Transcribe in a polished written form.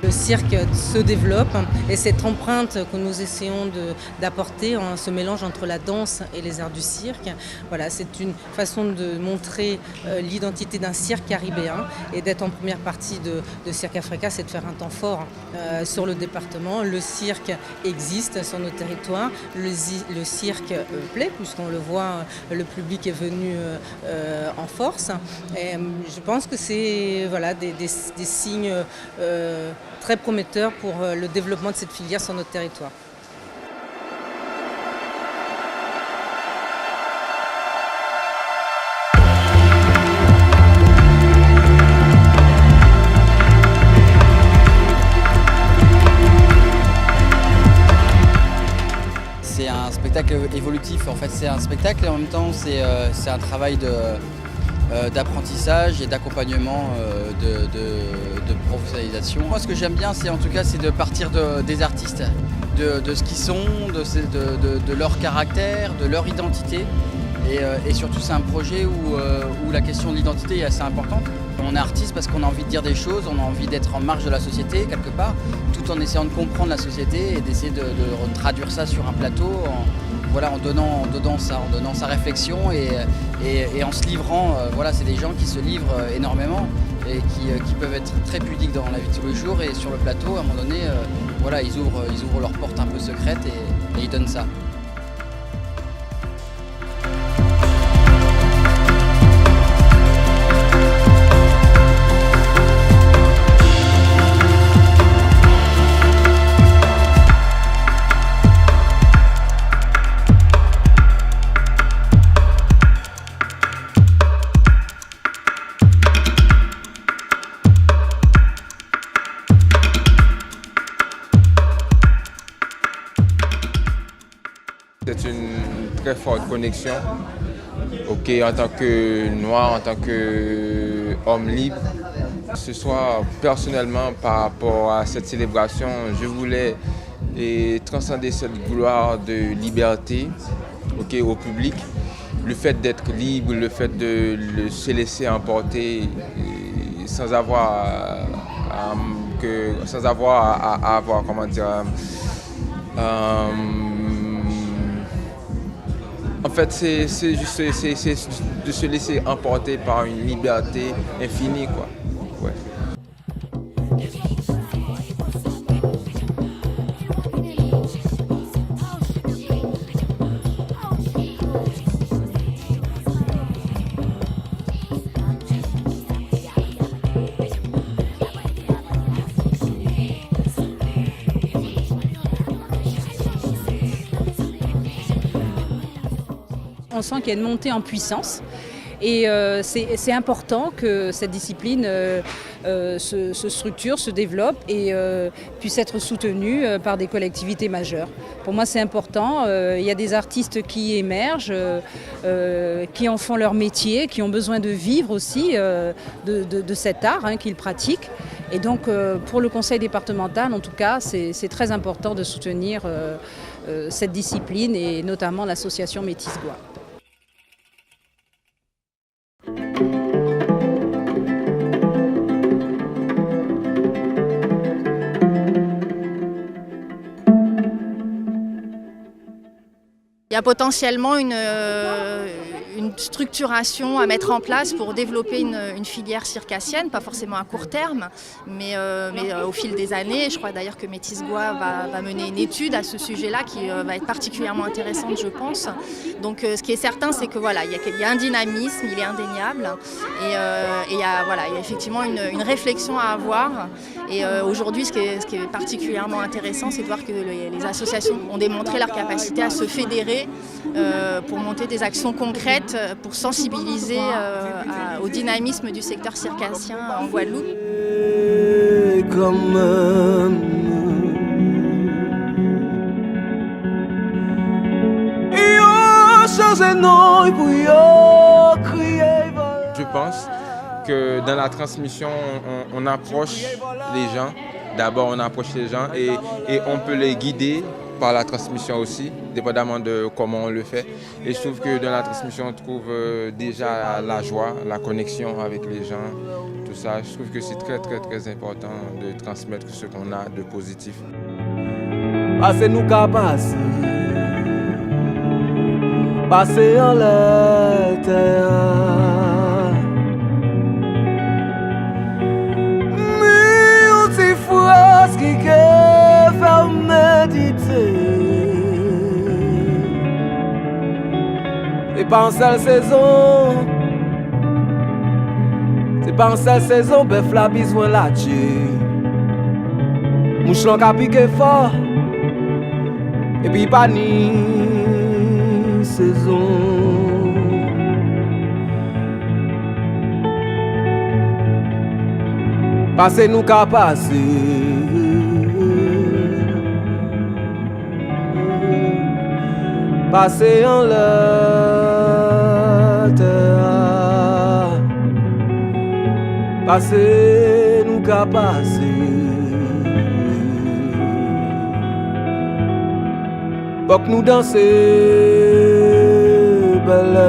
Le cirque se développe et cette empreinte que nous essayons d'apporter, ce mélange entre la danse et les arts du cirque, voilà, c'est une façon de montrer l'identité d'un cirque caribéen et d'être en première partie de Cirque Africa, c'est de faire un temps fort sur le département. Le cirque existe sur nos territoires, le cirque plaît puisqu'on le voit, le public est venu en force. Et je pense que c'est voilà, des signes très prometteur pour le développement de cette filière sur notre territoire. C'est un spectacle évolutif, en fait c'est un spectacle et en même temps c'est un travail d'apprentissage et d'accompagnement de professionnalisation. Moi ce que j'aime bien c'est de partir des artistes, de ce qu'ils sont, de leur caractère, de leur identité et surtout c'est un projet où la question de l'identité est assez importante. On est artiste parce qu'on a envie de dire des choses, on a envie d'être en marge de la société quelque part, tout en essayant de comprendre la société et d'essayer de traduire ça sur un plateau en donnant sa réflexion et en se livrant. C'est des gens qui se livrent énormément et qui peuvent être très pudiques dans la vie de tous les jours et sur le plateau, à un moment donné, ils ouvrent leurs portes un peu secrètes et ils donnent ça. C'est une très forte connexion. En tant que noir, en tant qu'homme libre. Ce soir, personnellement, par rapport à cette célébration, je voulais transcender cette gloire de liberté au public. Le fait d'être libre, le fait de se laisser emporter sans avoir à avoir, en fait, c'est juste de se laisser emporter par une liberté infinie, quoi. Ouais. On sent qu'il y a une montée en puissance et c'est important que cette discipline se structure, se développe et puisse être soutenue par des collectivités majeures. Pour moi c'est important, il y a des artistes qui émergent, qui en font leur métier, qui ont besoin de vivre aussi de cet art qu'ils pratiquent. Et donc pour le conseil départemental en tout cas c'est très important de soutenir cette discipline et notamment l'association Métis Gwa. Il y a potentiellement une structuration à mettre en place pour développer une filière circassienne, pas forcément à court terme, mais au fil des années. Je crois d'ailleurs que Métis Gwa va mener une étude à ce sujet-là qui va être particulièrement intéressante, je pense. Donc ce qui est certain, c'est que il y a un dynamisme, il est indéniable, et il y a effectivement une réflexion à avoir. Et aujourd'hui, ce qui est particulièrement intéressant, c'est de voir que les associations ont démontré leur capacité à se fédérer pour monter des actions concrètes, pour sensibiliser au dynamisme du secteur circassien en Guadeloupe. Je pense que dans la transmission, on approche les gens. D'abord, on approche les gens et on peut les guider par la transmission aussi, dépendamment de comment on le fait. Et je trouve que dans la transmission, on trouve déjà la joie, la connexion avec les gens, tout ça. Je trouve que c'est très, très, très important de transmettre ce qu'on a de positif. Passez-nous qu'à passer, passer en l'été. Qui fait méditer. C'est pas en seule saison. C'est pas en seule saison. Bœuf la besoin la tuer. Mouchelon qui a piqué fort. Et puis pas ni saison. Passez-nous qu'à passer. Passer en l'été. Passez-nous qu'à passer. Pour que nous danser, belle.